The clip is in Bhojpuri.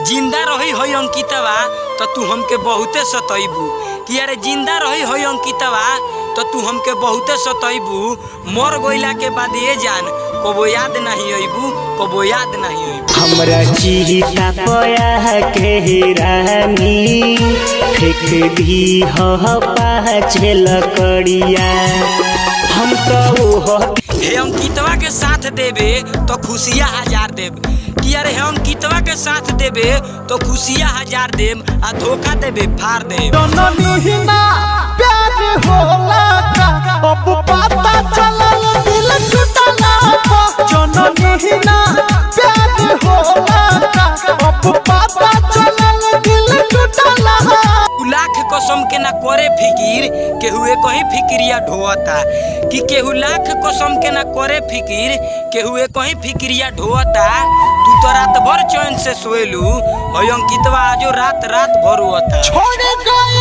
जिंदा रही हो अंकितवा तो तू हमके बहुते सतैबू कि अरे जिंदा रही हो अंकितवा तो तू हमके बहुते सतैबू। मर गइला के बाद ये जान कबो याद नहीं अइबू, कबो याद नहीं अइबू। हमरा चिता पया के रानी फेंक दी हो पाछे लकड़िया। हम तो हे अंकितवा के साथ देबे तो खुशियाँ हजार देब कि अरे हे अंकितवा के साथ देबे तो खुशियाँ हजार देब आ धोखा देबे फाड़ देब। प्यार होला का अब पता चलल दिल टूटला जननी ना प्यार होला का अब पता चलल दिल टूटला। लाख कसम के ना करे फिकिर केहू कहीं फिक्रिया ढोता कि केहू लाख कसम के ना करे फिकिर केहू कहीं फिक्रिया ढोता। तू तो रात भर चैन से सोएलू और अंकितवा आजो रात रात भर होता। छोड़ गए